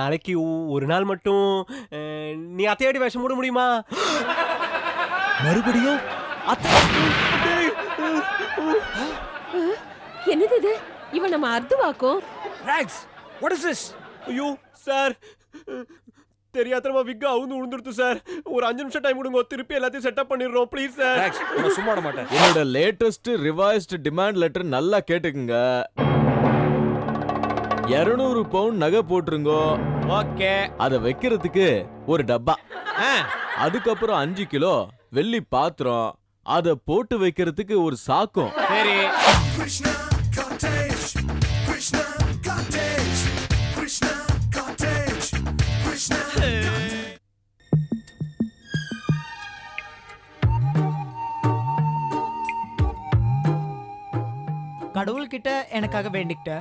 நாளைக்கு ஒரு நாள் மட்டும் நீ அத்தையாடி வேஷம் போட முடியுமா? மறுபடியும் என்னது இது? இவன் நம்ம அர்த்தவாக்கும். Rocks, what is this? ஐயோ சார், தெரியாதமா விக்க அவுந்து உழுந்துடுத்து சார். ஒரு 5 நிமிஷம் டைம் கொடுங்க, திருப்பி எல்லாத்தையும் செட்டப் பண்ணிடுறோம் ப்ளீஸ் சார். ராக்ஸ், நான் சும்மா விட மாட்டேன். என்னோட லேட்டஸ்ட் ரிவைஸ்ட் டிமாண்ட் லெட்டர் நல்லா கேட்டுக்குங்க. 200 பவுண்ட் நகை போட்டுருங்க. ஓகே. அதை வைக்கிறதுக்கு ஒரு டப்பா, அதுக்கப்புறம் 5 கிலோ வெள்ளி பாத்திரம், அதை போட்டு வைக்கிறதுக்கு ஒரு சாக்கம். சரி. கடவுள் கிட்ட எனக்காக வேண்டிக்கிட்ட,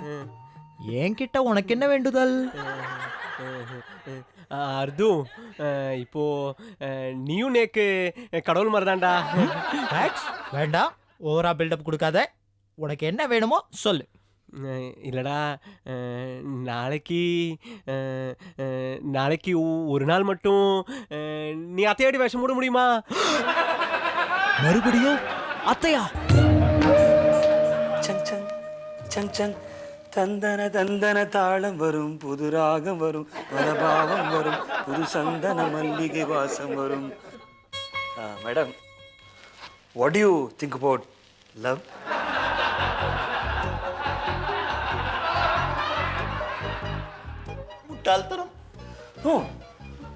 என்கிட்ட உனக்கு என்ன வேண்டுதல்? அர்து, இப்போ நீயும் நேக்கு கடவுள் மாதிரிதான்டா. வேண்டாம், ஓவரா பில்டப் கொடுக்காத. உனக்கு என்ன வேணுமோ சொல்லு. இல்லடா, நாளைக்கு ஒரு நாள் மட்டும் நீ அத்தையாடி வேஷம் போட முடியுமா? மறுபடியும் அத்தையா? சங் சங் சங் சங் தந்தன தந்தன தாளம் வரும், புது ராகம் வரும், பலபாவம் வரும், புது சந்தன மல்லிகை வாசம் வரும். Madam, what do you think about love? முட்டாள்தனம். No,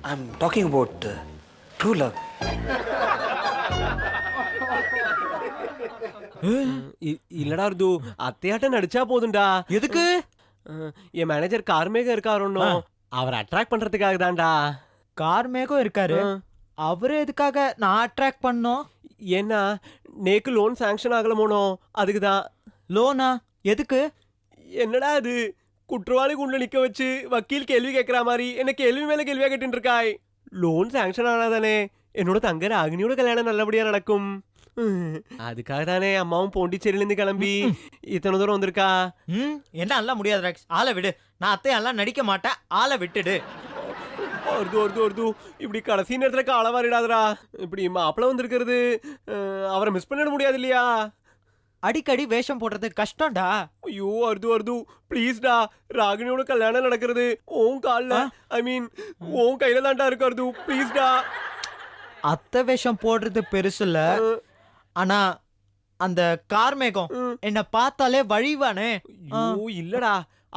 I am talking about true love. இல்லடா அர்து, அத்தையாட்ட நடிச்சா போதும்டா. எதுக்கு? என் மேனேஜர் கார்மேகம் இருக்காருன்னு, அவரை அட்ராக்ட் பண்றதுக்காக தான்டா. கார்மேகம் இருக்காரு, அவரு எதுக்காக நான் அட்ராக்ட் பண்ணோம்? ஏன்னா நேக்கு லோன் சாங்ஷன் ஆகலமோனோ, அதுக்குதான். லோனா? எதுக்கு? என்னடா அது, குற்றவாளி குண்ட நிக்க வச்சு வக்கீல் கேள்வி கேட்கற மாதிரி என்ன கேள்வி மேல கேள்வியா கேட்டு இருக்காய். லோன் சாங்ஷன் ஆனாதானே என்னோட தங்க ராகினியோட கல்யாணம் நல்லபடியா நடக்கும். அதுக்காக தானே அம்மாவும் பாண்டிச்சேரியிலிருந்து கிளம்பி இத்தனை தூரம் வந்திருக்கா. என்ன எல்லாம் முடியாது ராக்ஸ், ஆளை விடு. நான் அத்தையெல்லாம் நடிக்க மாட்டேன், ஆளை விட்டுடு. ஒருது இப்படி கடைசி நேரத்துல காலவாரிடாதரா. இப்படி மாப்பிள்ள வந்திருக்கிறது, அவரை மிஸ் பண்ணிட முடியாது இல்லையா? அடிக்கடி வேஷம் போடுறது கஷ்டம்டா. ஐயோ அர்து ப்ளீஸ்டா, ராகினியோட கல்யாணம் நடக்கிறது உன் கால்ல, ஐ மீன் உன் கையில தான்டா இருக்கு அர்து, ப்ளீஸ்டா. அத்தை வேஷம் போடுறது பெருசு இல்ல, ஆனா அந்த கார்மேகம் என்ன பார்த்தாலே வழிவானே. ஐயோ இல்லடா,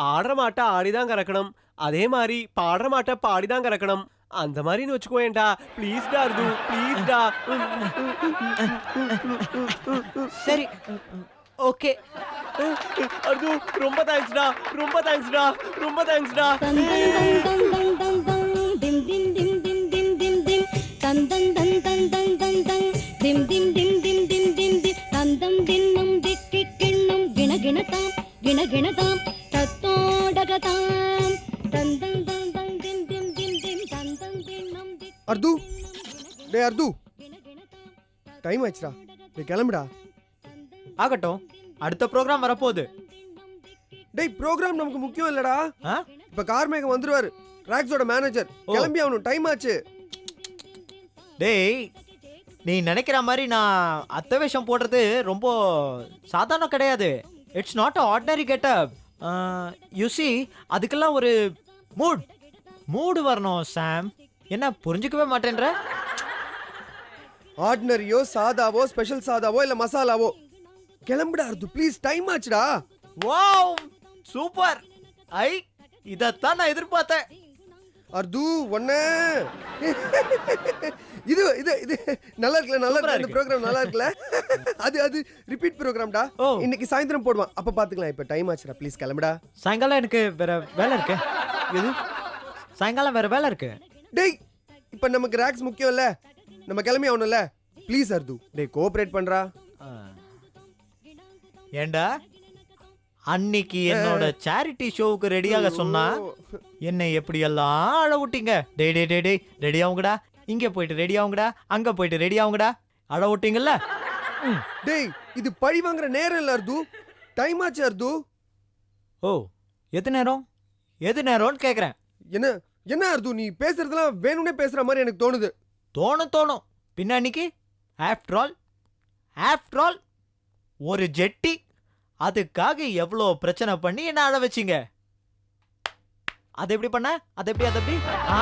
ஆடுற மாட்டை ஆடிதான் கறக்கணும், அதே மாதிரி பாடுற மாட்டை பாடிதான் கறக்கணும். அந்த மாதிரின்னு வச்சுக்கோயேன்டா, ப்ளீஸ்டா அர்து, ப்ளீஸ்டா. சரி, ஓகே அர்து, ரொம்ப தேங்க்ஸ்டா, ரொம்ப தேங்க்ஸ்டா, ரொம்ப தேங்க்ஸ்டா. அர்து, டே அர்து, டைம் ஆச்சுடா, டே கிளம்புடா. ஆகட்டும், அடுத்த ப்ரோக்ராம் வரப்போகுது. டேய், ப்ரோக்ராம் நமக்கு முக்கியம் இல்லடா. இப்ப கார்மேகம் வந்துருவாரு, ராக்ஸோட மேனேஜர். கிளம்பி ஆகணும், டைம் ஆச்சு. டேய், நீ நினைக்கிற மாதிரி நான் அத்தை வேஷம் போடுறது ரொம்ப சாதாரணம் கிடையாது. It's not a ordinary getup. You see, அதுக்கெல்லாம் ஒரு மூடு வரணும் சாம். என்ன புரிஞ்சுக்கவே மாட்டேன்ற? ஆர்டினரியோ சாதாவோ ஸ்பெஷல் சாதாவோ இல்ல மசாலாவோ, கிளம்புடா அர்து, ப்ளீஸ், டைம் ஆச்சுடா. Wow, super. இதத்தான் நான் எதிர்பார்த்தேன். அர்து ஒண்ணே இது இது இது நல்லா இருக்குல்ல, நல்லா இருக்கு. இந்த ப்ரோகிராம் நல்லா இருக்குல்ல. அது ரிப்பீட் ப்ரோகிராம்டா. இன்னைக்கு சாயந்தரம் போடுவான், அப்ப பாத்துக்கலாம். இப்ப டைம் ஆச்சுடா, ப்ளீஸ் கிளம்புடா. சாயங்காலம் எனக்கு வேற வேலை இருக்கு. எது? சாயங்காலம் வேற வேலை இருக்கு. டேய், இப்ப நமக்கு ராக்ஸ் முக்கியம் இல்ல, நம்ம கிளம்பி ஆகணும்ல. ப்ளீஸ் அர்து, டேய் கோஆபரேட் பண்றா. ஏண்டா அன்னைக்கு என்னோட சேரிட்டி ஷோவுக்கு ரெடியாக சொன்னா என்னை எப்படி எல்லாம் அழ விட்டீங்க. டே டே டே டே ரெடி ஆகுங்கடா, இங்க போயிட்டு ரெடி ஆகுங்கடா, அங்க போயிட்டு ரெடி ஆகுங்கடா, அழ விட்டீங்கல்ல. டேய், இது பழி வாங்குற நேரம் இல்ல அர்து, டைம் ஆச்சு அர்து. ஓ, எது நேரம்னு கேக்குறேன். என்ன என்ன அர்து நீ பேசுறதெல்லாம் வேணும்னே பேசுற மாதிரி எனக்கு தோணுது. தோணும் பின்ன அன்னைக்கு ஆஃப்டர் ஆல் ஒரு ஜெட்டி அதுக்காக எவ்வளோ பிரச்சனை பண்ணி என்ன அழ வச்சிங்க. அது எப்படி பண்ண அது எப்படி ஆ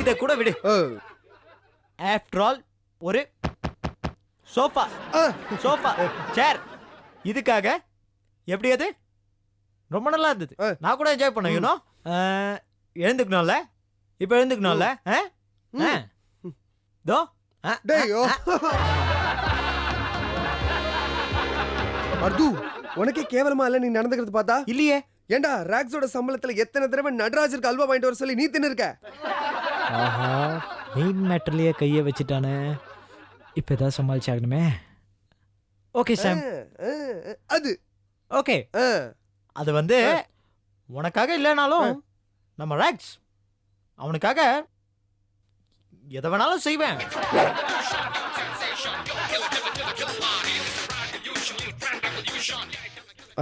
இத கூட விடு. ஆஃப்டர் ஆல் ஒரு சோஃபா சேர் இதுக்காக எப்படி அது ரொம்ப நல்லா இருந்தது. நான் கூட என்ஜாய் பண்ணேன். யூனோ எழுந்துக்கணும்ல இப்போ எழுந்துக்கணும்ல தோ டேய் அர்து உனக்கே கேவலமா இல்ல நீ நடந்துக்கிறது பார்த்தா? இல்லையே. ஏண்டா ராக்ஸோட சம்பளத்துல எத்தனை தடவை நடராஜருக்கு அல்வா வாங்கிட்டு வர சொல்லி நீ தின்னு இருக்க? ஆஹா மெயின் மேட்டர்லயே கையை வச்சுட்டானே. இப்போ ஏதாவது சமாளிச்சாகணுமே. ஓகே சாம் அது ஓகே அது வந்து உனக்காக இல்லைனாலும் நம்ம ராக்ஸ் அவனுக்காக எதை வேணாலும் செய்வேன்.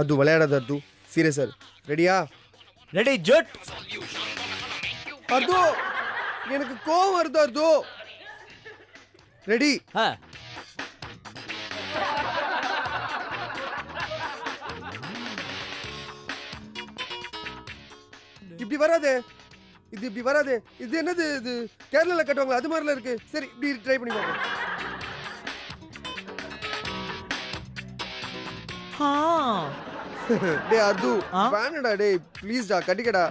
அது விளையாடாத அர்து. சீரியஸா ரெடியா? Ready Z. அர்து எனக்கு கோவம் வருது அர்து. ரெடி? இப்படி வராதே. இது இப்படி வராதே. இது என்னது? இது கேரளால கட்டுவாங்க அது மாதிரில இருக்கு. சரி இப்படி ட்ரை பண்ணி பாப்போம். டேய் அர்து வேணடா டேய் ப்ளீஸ் டா கட்டிக்கடா.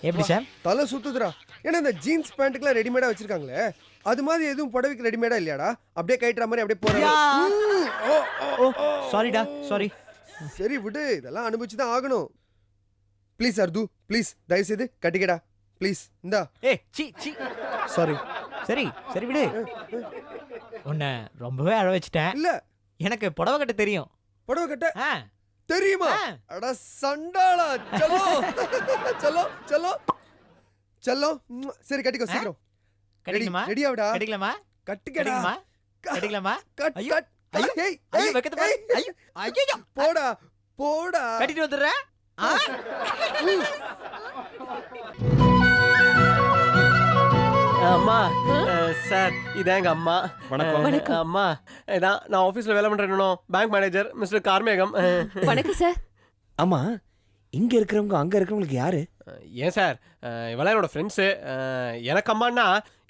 எப்படி சார்? தலை சுத்துதுடா. ஏன்னா இந்த ஜீன்ஸ் பேண்ட்டுக்குலாம் ரெடிமேடா வச்சிருக்காங்களே அது மாதிரி எதுவும் புடவைக்கு ரெடிமேடா இல்லையாடா? அப்படியே கட்டுற மாதிரி அப்படியே போறா. சாரிடா சாரி. சரி விடு இதெல்லாம் அனுபவிச்சு தான் ஆகணும். ப்ளீஸ் அர்து ப்ளீஸ் தயவு செய்து கட்டிக்கடா ப்ளீஸ். இந்தா. C sorry. சரி விடு. உன்னை ரொம்பவே அழ வச்சிட்டேன். இல்ல எனக்கு புடவை கட்ட தெரியும். புடவை கட்ட தெரியுமா? அட சண்டாளா. चलो चलो चलो चलो. சரி கட்டிக்கோ சீக்கிரம். கட்டிக்கலாமா? ரெடியாடா? கட்டிக்கலாமா? கட்டிக்கடா. கட்டிக்கலாமா? கட் ஐயோ, கட். ஐயோ, ஏய் ஐயோ, வெக்கத்தை பாரு. ஐயோ, போடா போடா. கட்டிட்டு வந்துடுறேன். அம்மா சார் இதான் எங்க அம்மா. வணக்கம். அம்மா இதான் நான் ஆஃபீஸில் வேலை பண்ணுறேன். பேங்க் மேனேஜர் மிஸ்டர் கார்மேகம். வணக்கம் சார். ஆமா இங்க இருக்கிறவங்க அங்க இருக்கிறவங்களுக்கு யாரு? ஏன் சார் இவெல்லாம் என்னோட ஃப்ரெண்ட்ஸு. எனக்கு அம்மானா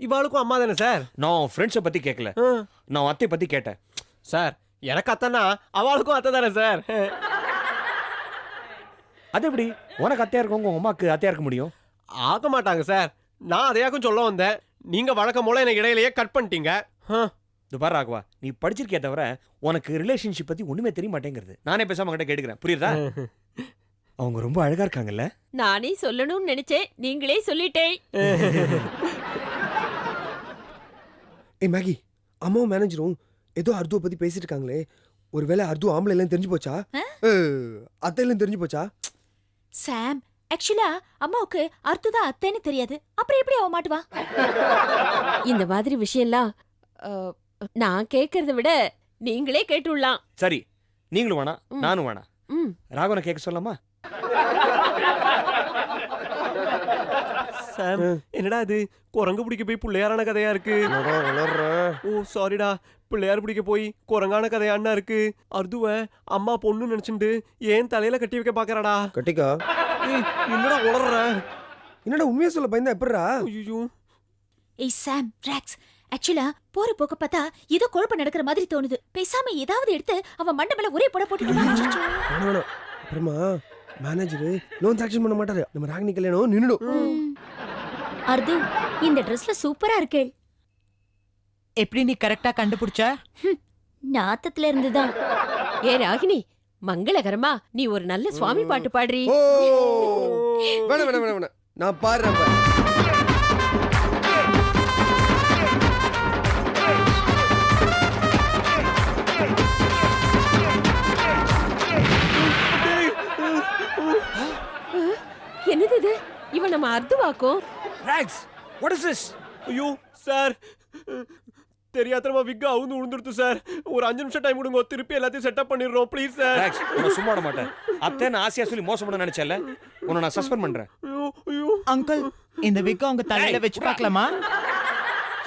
இவாளுக்கும் அம்மா தானே சார். நான் ஃப்ரெண்ட்ஸை பத்தி கேட்கல, நான் அத்தை பத்தி கேட்டேன். சார் எனக்கு அத்தைன்னா அவளுக்கும் அத்தை தானே சார். அது எப்படி உனக்கு அத்தையா இருக்கவங்க உங்க அம்மாக்கு அத்தையா இருக்க முடியும்? ஆக மாட்டாங்க சார். நான் அதையாக்கும் சொல்ல வந்தேன். நீங்க வழக்கம் போல எனக்கு இடையிலேயே கட் பண்ணிட்டீங்க. இது பாரு ராகவா, நீ படிச்சிருக்கே தவிர உனக்கு ரிலேஷன்ஷிப் பத்தி ஒண்ணுமே தெரிய மாட்டேங்கிறது. நானே பேசாம கிட்ட கேட்டுக்கிறேன், புரியுதா? அவங்க ரொம்ப அழகா இருக்காங்கல்ல? நானே சொல்லணும்னு நினைச்சேன், நீங்களே சொல்லிட்டேன். ஏய் மேகி, அம்மாவும் மேனேஜரும் ஏதோ அர்துவை பத்தி பேசிட்டு இருக்காங்களே. ஒருவேளை அர்து ஆம்பளை எல்லாம் தெரிஞ்சு போச்சா? அத்தை எல்லாம் தெரிஞ்சு போச்சா? சாம், ஆக்சுவலா அம்மாவுக்கு அர்த்துதான் அத்தைன்னு தெரியாது. அப்புறம் எப்படி அவ மாட்டுவா? இந்த மாதிரி விஷயம்லாம் நான் கேட்கறத விட நீங்களே கேட்டுடலாம். சரி, நீங்களும் வேணா நானும் வேணா. ராகவனை கேட்க சொல்லலாமா? சாம் என்னடா இது குரங்கு பிடிக்க போய் பிள்ளையாரான கதையா இருக்கு. ஓ சாரிடா, பிள்ளையார் பிடிக்க போய் குரங்கான கதையானா இருக்கு. அர்துவ அம்மா பொண்ணு நினைச்சுட்டு ஏன் தலையில கட்டி வைக்க பாக்குறாடா. கட்டிக்கா. என்னடா உளர்ற? என்னடா உண்மையா சொல்ல பயந்தா எப்படிடா? ஐயோ. ஏய் சாம், ராக்ஸ், ஆக்சுவலா போற போக்க பார்த்தா ஏதோ குழப்பம் நடக்கிற மாதிரி தோணுது. பேசாம ஏதாவது எடுத்து அவன் மண்டை மேல ஒரே போட போட்டுட்டு. அப்புறமா மேனேஜர் லோன் சாங்ஷன் பண்ண மாட்டாரு. நம்ம ராகினி கல்யாணம் நின்னுடும். அர்து, இந்த ட்ரெஸ்ல சூப்பரா இருக்கே. எப்படி நீ கரெக்டா கண்டுபிடிச்ச? நாத்தத்துல இருந்துதான். ஏ ராகினி, மங்களகரமா நீ ஒரு நல்ல சுவாமி பாட்டு பாடுறீ. ஓ வேணாம் வேணாம் வேணாம், நான் பாடுறேன். என்னது இது? இவன் நம்ம அர்த்துவாக்கும். Rags, what is this? ஐயோ சார் தெரியாதமா விக்க அவுந்து உழுந்துடுத்து சார். ஒரு 5 நிமிஷம் டைம் கொடுங்க, திருப்பி எல்லாத்தையும் செட்டப் பண்ணிடுறோம் ப்ளீஸ் சார். ராக்ஸ், உன்னை சும்மா விட மாட்டேன். அத்தைன்னு ஆசையா சொல்லி மோசம் பண்ண நினைச்சல, உன்னை நான் சஸ்பெண்ட் பண்றேன். ஐயோ அங்கிள் இந்த விக்க உங்க தலையில வச்சு பார்க்கலாமா?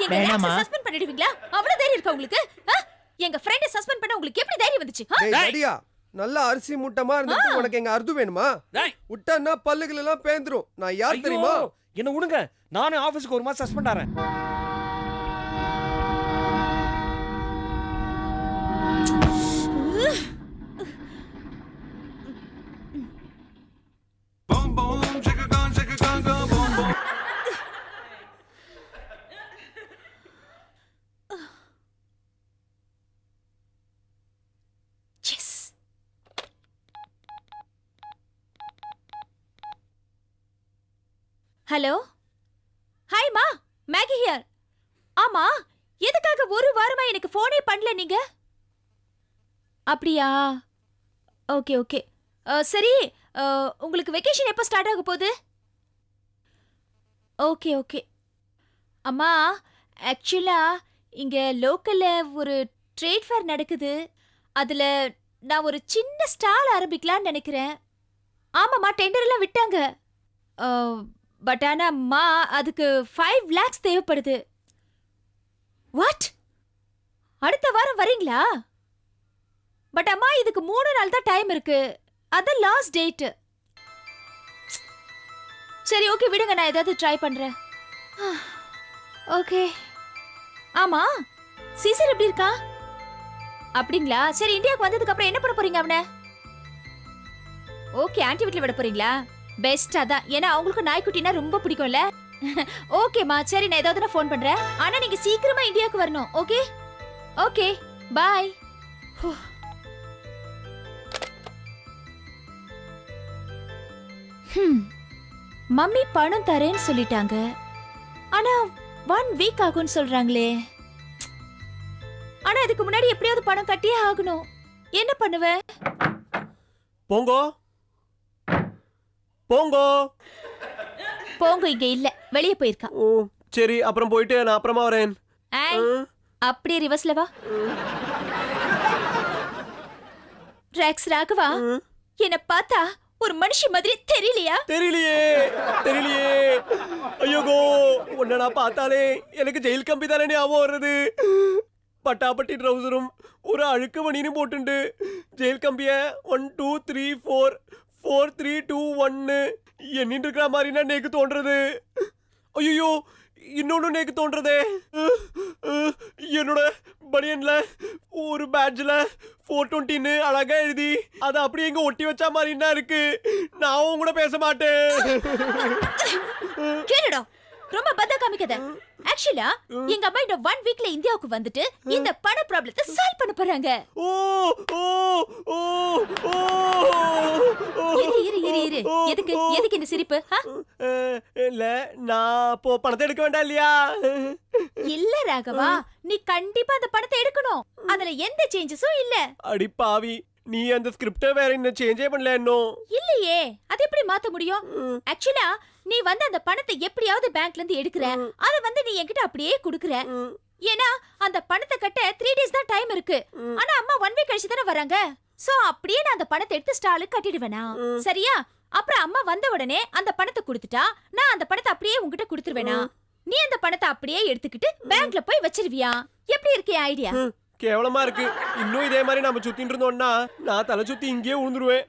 எங்க வேணாமா? சஸ்பெண்ட் பண்ணிடுவீங்களா? அவ்வளவு தைரியம் இருக்கா உங்களுக்கு? எங்க ஃப்ரெண்ட சஸ்பெண்ட் பண்ண உங்களுக்கு எப்படி தைரியம் வந்துச்சு? டேய் அடியா, நல்ல அரிசி மூட்டமா இருந்துட்டு உனக்கு எங்க அர்த்தம் வேணுமா? டேய், விட்டா பல்லுகள் எல்லாம் பேந்துரும். நான் யார் ஐயோ, தெரியுமா? என்ன விடுங்க, நானும் ஆபீஸ்க்கு ஒரு மாசம் சஸ்பெண்ட் ஆறேன். ஹலோ, ஹாய் மா, மேகி ஹியர். ஆமா, எதுக்காக ஒரு வாரமா எனக்கு போனே பண்ணல நீங்க? அப்படியா? Okay okay. சரி, உங்களுக்கு வெக்கேஷன் எப்போ ஸ்டார்ட் ஆக போகுது? Okay okay. அம்மா, ஆக்சுவலா இங்க லோக்கல்ல ஒரு ட்ரேட் ஃபேர் நடக்குது. அதுல நான் ஒரு சின்ன ஸ்டால் ஆரம்பிக்கலாம்னு நினைக்கிறேன். ஆமாம்மா, டெண்டர் எல்லாம் விட்டாங்க. பட் ஆனா அம்மா, அதுக்கு 5 lakhs தேவைப்படுது. வாட்? அடுத்த வாரம் வரீங்களா? பட் அம்மா, இதுக்கு 3 நாள் தான் டைம் இருக்கு. அதான் லாஸ்ட் டேட். சரி ஓகே, விடுங்க, நான் ஏதாவது ட்ரை பண்றேன். ஓகே. ஆமா, சீசர் எப்படி இருக்கா? அப்படிங்களா? சரி, இந்தியாவுக்கு வந்ததுக்கு அப்புறம் என்ன பண்ண போறீங்க அவனை? ஓகே, ஆன்ட்டி வீட்ல விட போறீங்களா? பெஸ்ட் அதான். ஏன்னா அவங்களுக்கு நாய்க்குட்டினா ரொம்ப பிடிக்கும்ல. ஓகேம்மா, சரி, நான் ஏதாவது நான் ஃபோன் பண்றேன். ஆனா நீங்க சீக்கிரமா இந்தியாவுக்கு வரணும். ஓகே ஓகே, பாய். மம்மி பணம் தரேன்னு சொல்லிட்டாங்க. ஆனா 1 வீக் ஆகும்னு சொல்றாங்களே. ஆனா இதுக்கு முன்னாடி எப்படியாவது பணம் கட்டியே ஆகணும். என்ன பண்ணுவ? போங்கோ போங்கோ. போங்க இங்க இல்ல, வெளிய போயிருக்கா. ஓ சரி, அப்புறம் போயிட்டு நான் அப்புறமா வரேன். ஏய், அப்படியே ரிவர்ஸ்ல வா. ராக்ஸ் ராகவா, என்ன பார்த்தா ஒரு மனுஷி மாதிரி தெரியலையா? தெரியலையே தெரியலையே. ஐயோகோ, உன்னை நான் பார்த்தாலே எனக்கு ஜெயில் கம்பி தானே ஞாபகம் வருது. பட்டாப்பட்டி ட்ரௌசரும் ஒரு அழுக்கு மணின்னு போட்டுண்டு ஜெயில் கம்பிய 1 2 3 4 4 3 2 1 எண்ணிட்டு இருக்கிற மாதிரி நான் நேக்கு தோன்றது. ஐயோ, இன்னொன்னு நேக்கு தோன்றதே. என்னோட பனியன்ல ஒரு பேட்ஜ்ல 420ன்னு அழகா எழுதி அதை அப்படியே இங்க ஒட்டி வச்சா மாதிரி என்ன இருக்கு. நான் அவங்க கூட பேச மாட்டேன். கேளுடா, ரொம்ப பத்த காமிக்காத. ஆக்சுவலா எங்க அம்மா இந்த 1 வீக்ல இந்தியாவுக்கு வந்துட்டு இந்த பண ப்ராப்ளத்தை சால்வ் பண்ண போறாங்க. ஓ ஓ ஓ ஓ. இரு. எதுக்கு இந்த சிரிப்பு? இல்ல, நான் இப்போ பணத்தை எடுக்க வேண்டாம் இல்லையா? இல்ல ராகவா, நீ கண்டிப்பா அந்த பணத்தை எடுக்கணும். அதுல எந்த சேஞ்சஸும் இல்ல. அடி பாவி, நீ அந்த ஸ்கிரிப்ட வேற இன்னும் சேஞ்சே பண்ணல இன்னும். இல்லையே, அது எப்படி மாத்த முடியும்? ஆக்சுவலா நீ வந்து அந்த பணத்தை எப்படியாவது பேங்க்ல இருந்து எடுக்கற, அத வந்து நீ என்கிட்ட அப்படியே குடுக்குற. ஏன்னா அந்த பணத்தை கட்ட 3 days தான் டைம் இருக்கு. ஆனா அம்மா 1 வீக் கழிச்சு தானே வராங்க. சோ அப்படியே நான் அந்த பணத்தை எடுத்து ஸ்டாலுக்கு கட்டிடுவேனா? சரியா? அப்புறம் அம்மா வந்த உடனே அந்த பணத்தை கொடுத்துட்டா நான் அந்த பணத்தை அப்படியே உன்கிட்ட கொடுத்துருவேனா? நீ அந்த பணத்தை அப்படியே எடுத்துக்கிட்டு பேங்க்ல போய் வச்சிருவியா? எப்படி இருக்கே ஐடியா? கேவலமா இருக்கு. இன்னும் இதே மாதிரி நாம சுத்திட்டு இருந்தோம்னா நான் தலை சுத்தி இங்கேயே விழுந்துருவேன்.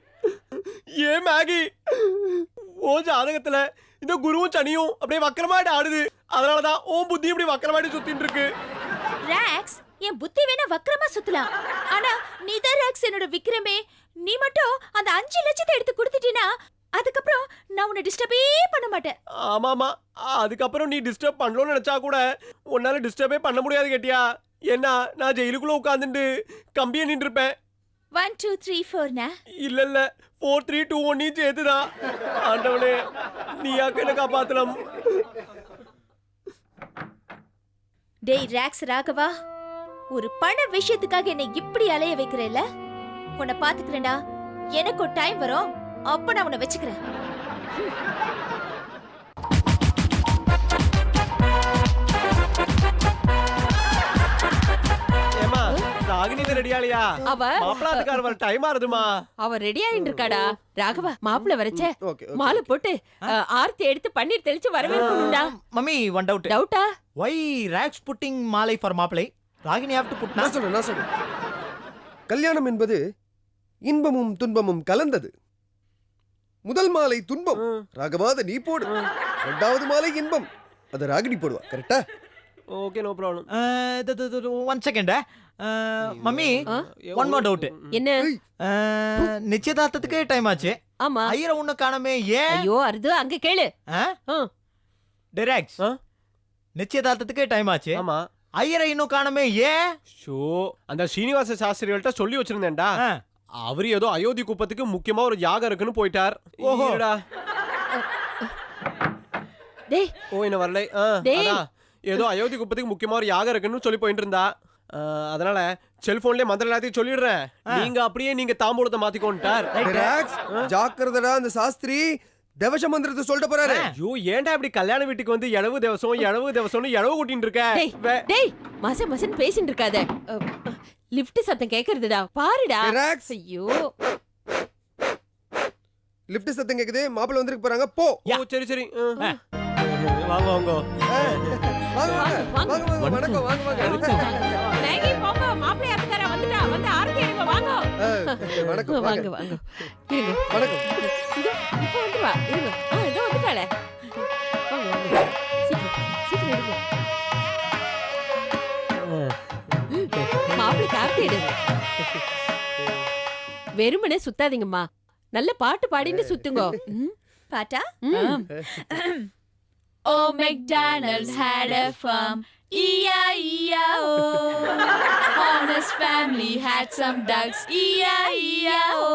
ஏ மேகி, ஓ ஜாதகத்துல இந்த குருவும் சனியும் அப்படியே வக்கரமாடி ஆடுது. அதனாலதான் ஓ புத்தி இப்படி வக்கரமாடி சுத்திட்டு இருக்கு. ராக்ஸ், என் புத்தி வேணா வக்கரமா சுத்தலாம். ஆனா நீதான் ராக்ஸ் என்னோட விக்ரமே. நீ மட்டும் அந்த 5 லட்சத்தை எடுத்து கொடுத்துட்டீனா அதுக்கப்புறம் நான் உன்னை டிஸ்டர்பே பண்ண மாட்டேன். ஆமாமா, அதுக்கப்புறம் நீ டிஸ்டர்ப் பண்ணணும்னு நினைச்சா கூட உன்னால டிஸ்டர்பே பண்ண முடியாது கேட்டியா? ஏன்னா நான் ஜெயிலுக்குள்ள உட்காந்துட்டு கம்பியை நின்று இருப்பேன். 1 2 3 4 இல்ல 4 3 2 1 சேர்த்துதான். ஆண்டவனே, நீயாக்க என்ன காப்பாத்தலாம். டேய் ராக்ஸ் ராகவா, ஒரு பண விஷயத்துக்காக என்னை இப்படி அலைய வைக்கிறேல்ல, உன்னை பாத்துக்கிறேன்டா. எனக்கு ஒரு டைம் வரும், அப்ப நான் உன்னை வச்சுக்கிறேன். ராகினி ரெடியாலியா அவ மாப்பிளாத்துக்கார வர டைம் ஆறுதுமா. அவ ரெடி ஆயிட்டு இருக்காடா. ராகவா மாப்பிள்ள வரச்சே ஓகே மாலை போட்டு ஆர்த்தி எடுத்து பன்னீர் தெளிச்சு வரவேற்கணும்டா. Mummy one doubt. டவுட்டா? வை ராக்ஸ் புட்டிங் மாலை ஃபார் மாப்பிளை? ராகினி ஹேவ் டு புட் நான் சொல்றேன். கல்யாணம் என்பது இன்பமும் துன்பமும் கலந்தது. முதல் மாலை துன்பம், ராகவாத நீ போடு. இரண்டாவது மாலை இன்பம், அத ராகினி போடுவா. கரெக்டா? Okay, no problem. One second. Mummy one more doubt. என்ன? நிச்சயதார்த்தத்துக்கு டைம் ஆச்சு. ஆமா. ஐயரை உன்ன காணமே ஏன்? ஐயோ அருது அங்க கேளு. டிராக்ஸ் நிச்சயதார்த்தத்துக்கு டைம் ஆச்சு. ஆமா. ஐயரை இன்னும் காணமே ஏன்? ஷோ, அந்த ஸ்ரீனிவாச சாஸ்திரிகள்ட்ட சொல்லி வச்சிருந்தேன்டா. அவரு ஏதோ அயோத்தி குப்பத்துக்கு முக்கியமா ஒரு யாகம் இருக்குன்னு போயிட்டார். ஓஹோ. இருடா. டேய் ஓ, என்ன வரல. டேய். அதான் ஏதோ அயோத்தி குப்பத்துக்கு முக்கியமா ஒரு யாகம் இருக்குன்னு சொல்லி போயிட்டு இருந்தா. அதனால செல்போன்லயே மந்திரம் எல்லாத்தையும் சொல்லிடுறேன். நீங்க அப்படியே நீங்க தாம்பூலத்தை மாத்திக்கோன்ட்டார். ரிலாக்ஸ், ஜாக்கிரதடா. அந்த சாஸ்திரி தேவச மந்திரத்தை சொல்லிட்டு போறாரு. ஐயோ, ஏன்டா இப்படி கல்யாண வீட்டுக்கு வந்து எழவு தேவசம்னு எழவு கூட்டிட்டு இருக்க? டேய் மசன் பேசிட்டு இருக்காத. லிஃப்ட் சத்தம் கேக்குறதுடா, பாருடா. ரிலாக்ஸ். ஐயோ லிஃப்ட் சத்தம் கேக்குது. மாப்பிள்ளை வந்திருக்கு போறாங்க. போ. ஓ, சரி. வாங்க வாங்க. வாங்க வாங்க. வணக்கம். வாங்க. மேகி போங்க, மாப்பிள்ளை அத்தக்கார வந்துட்டா. வந்து ஆரத்தி எடுங்க, வாங்க. வணக்கம். வாங்க வாங்க. இருங்க. வணக்கம். இப்போ வந்து வா. இருங்க. இதோ வந்துட்டாளே. வாங்க. சீக்கிரம் எடுங்க. மாப்பிள்ளை ஆரத்தி எடுங்க. வெறுமனே சுத்தாதீங்கம்மா. நல்ல பாட்டு பாடிட்டு சுத்துங்க. பாட்டா? Oh, McDonald's had a farm, E-I-E-I-O. Honest family had some ducks, E-I-E-I-O.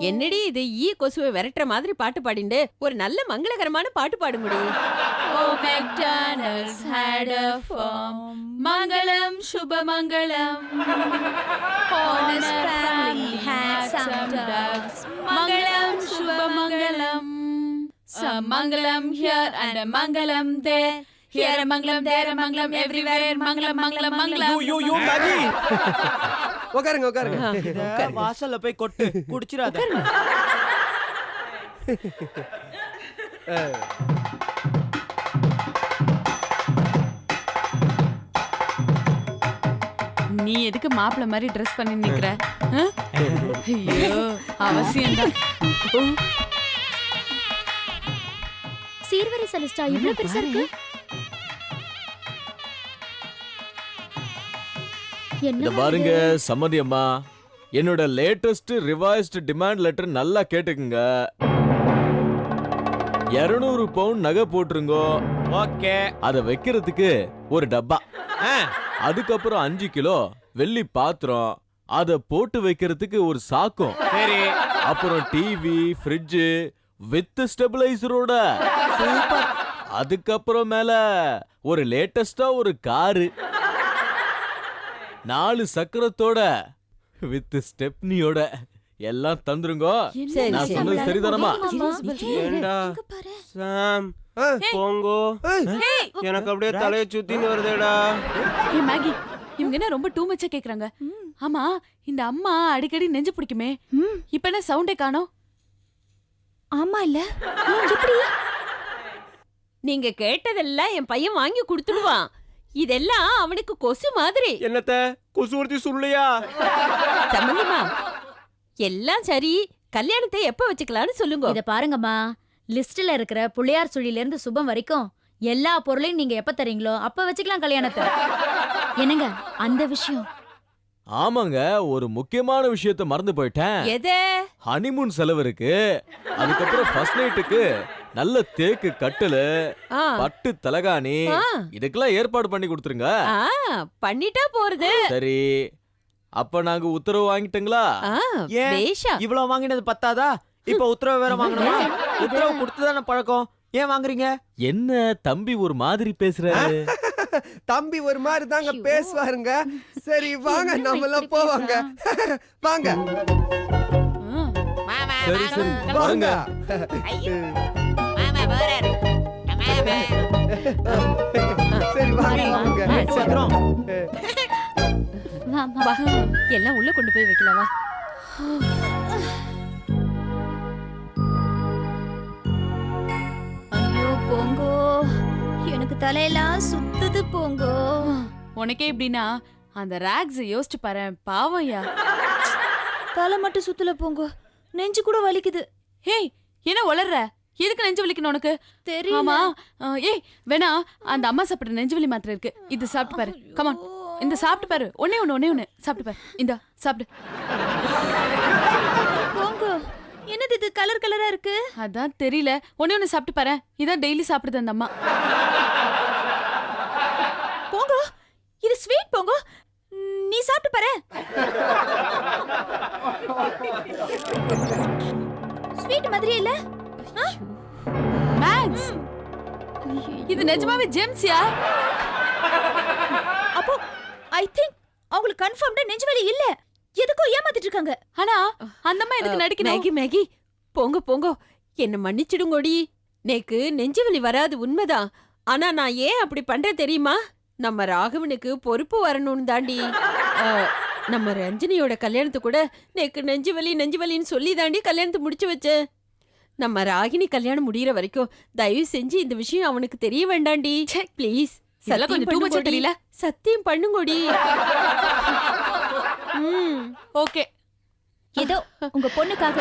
என்னடி இது ஈ கொசுவை விரட்டுற மாதிரி பாட்டு பாடிண்டு ஒரு நல்ல மங்களகரமான பாட்டு பாட முடியும். Oh, McDonald's had a farm, Mangalam, Shubhamangalam. Honest family had some ducks, Mangalam, Shubhamangalam. Some Mangalam here and a Mangalam there. Here a Mangalam, there a Mangalam, everywhere Mangalam, Mangalam, Mangalam. You Maggi. உட்காருங்க. வாசல்ல போய் கொட்டு குடிச்சிராத. நீ எதுக்கு மாப்பிள்ள மாதிரி dress பண்ணி நிக்கிற? ஐயோ அவசியம் தான். சீர்வரிசை லிஸ்டா இவ்வளவு பெருசா இருக்கு? இத பாருங்க சம்மதி அம்மா, என்னோட லேட்டஸ்ட் ரிவைஸ்டு டிமாண்ட் லெட்டர் நல்லா கேட்டுக்குங்க. 200 பவுண்ட் நகை போட்டுருங்க. ஓகே. அத வைக்கிறதுக்கு ஒரு டப்பா, அதுக்கப்புறம் 5 கிலோ வெள்ளி பாத்திரம், அத போட்டு வைக்கிறதுக்கு ஒரு சாக்கம், சரி. அப்புறம் டிவி ஃப்ரிட்ஜ் வித் ஸ்டெபிளைசரோட, அதுக்கப்புறம் மேல ஒரு லேட்டஸ்டா ஒரு காரு 4 சக்கரத்தோட வித் ஸ்டெப்னியோட எல்லாம் தந்துருங்க. சரி, நான் சரி. சொன்னது சரிதானமா? ஏண்டா சாம் போங்கோ, எனக்கு அப்படியே தலையை சுத்தின்னு வருதேடா. ஏ மேகி, இவங்க என்ன ரொம்ப டூ மச்சா கேக்குறாங்க? ஆமா, இந்த அம்மா அடிக்கடி நெஞ்சு பிடிக்குமே, இப்ப என்ன சவுண்டே காணோம்? ஆமா இல்ல, எப்படி? நீங்க கேட்டதெல்லாம் என் பையன் வாங்கி கொடுத்துடுவான். இதெல்லாம் அவனுக்கு கொசு மாதிரி. என்னத்த குசூர்த்தி சொல்லையா? சம்பந்தமா எல்லாம் சரி, கல்யாணத்தை எப்ப வச்சுக்கலாம்னு சொல்லுங்க. இத பாருங்கம்மா, லிஸ்ட்ல இருக்கிற புள்ளையார் சுழியில இருந்து சுபம் வரைக்கும் எல்லா பொருளையும் நீங்க எப்ப தரீங்களோ அப்ப வச்சுக்கலாம் கல்யாணத்தை. என்னங்க அந்த விஷயம்? ஆமாங்க, ஒரு முக்கியமான விஷயத்த மறந்து போயிட்டேன். எது? ஹனிமூன் செலவு இருக்கு. அதுக்கப்புறம் ஃபர்ஸ்ட் நைட்டுக்கு நல்ல தேக்கு கட்டிலு, ஆ, பட்டு தலகாணி, ஆ. இதுக்கெல்லாம் ஏற்பாடு பண்ணி கொடுத்துருங்க. ஆ, பண்ணிட்டா போறது. சரி, அப்ப நாங்க உத்தரவு வாங்கிட்டீங்களா? ஆ, ஏன்? பேஷா. இவ்வளவு வாங்கினது பத்தாதா? இப்ப உத்தரவு வேற வாங்கணுமா? உத்தரவு கொடுத்துதானே பழக்கம், ஏன் வாங்குறீங்க? என்ன தம்பி ஒரு மாதிரி பேசுறாரு? தம்பி ஒரு மாதிரி தாங்க பேசுவாருங்க. சரி வாங்க, நம்மளாம் போவாங்க. வாங்க சரி சரி வாங்க. சரி வாங்க வாங்க. வந்துரும். வா எல்லாம் உள்ள கொண்டு போய் வைக்கலாம் வா. ஐயோ போங்கோ, எனக்கு தலையெல்லாம் சுத்துது போங்கோ. உனக்கே எப்படின்னா அந்த ராக்ஸ் யோசிச்சு பாரு, பாவம்யா. தலை மட்டும் சுத்தல போங்கோ, நெஞ்சு கூட வலிக்குது. ஹேய், என்ன வளர்ற? எதுக்கு நெஞ்சு வலிக்கணும் உனக்கு? தெரியல. ஆமா, ஏய் வேணா அந்த அம்மா சாப்பிட்ற நெஞ்சு வலி மாத்திரை இருக்கு, இது சாப்பிட்டு பாரு. கமான், இந்த சாப்பிட்டு பாரு. ஒன்னே ஒண்ணு சாப்பிட்டு பாரு. இந்த சாப்பிடு. போங்கோ, என்னது இது கலர் கலரா இருக்கு? அதான் தெரியல, ஒண்ணு சாப்பிட்டு பாரு. இதான் டெய்லி சாப்பிடுது அந்த அம்மா. போங்கோ, இது ஸ்வீட் போங்கோ, நீ சாப்பிட்டு பாரு. ஸ்வீட் மாதிரி இல்ல? மேக்ஸ், இது நிஜமாவே ஜெம்ஸ்யா? அப்போ ஐ திங்க் அவங்களுக்கு கன்ஃபார்ம்டா நெஞ்சு வலி இல்ல, எதுக்கோ ஏமாத்திட்டு இருக்காங்க. ஆனா அந்த அம்மா எதுக்கு நடிக்கணும்? மேகி மேகி போங்க போங்க, என்ன மன்னிச்சிடுங்கோடி. நேக்கு நெஞ்சு வலி வராது உண்மைதான். ஆனா நான் ஏன் அப்படி பண்றேன் தெரியுமா? நம்ம ராகவனுக்கு பொறுப்பு வரணும்னு தாண்டி. நம்ம ரஞ்சினியோட கல்யாணத்தை கூட நேக்கு நெஞ்சு வலின்னு சொல்லி தாண்டி கல்யாணத்தை முடிச்சு வச்சேன். நம்ம ராகினி கல்யாணம் முடியற வரைக்கும் தயவு செஞ்சு இந்த விஷயம் அவனுக்கு தெரிய வேண்டாண்டி. ப்ளீஸ், இதெல்லாம் கொஞ்சம் too much தெரியல? சத்தியம் பண்ணுங்கோடி. ஓகே, ஏதோ உங்க பொண்ணுக்காக.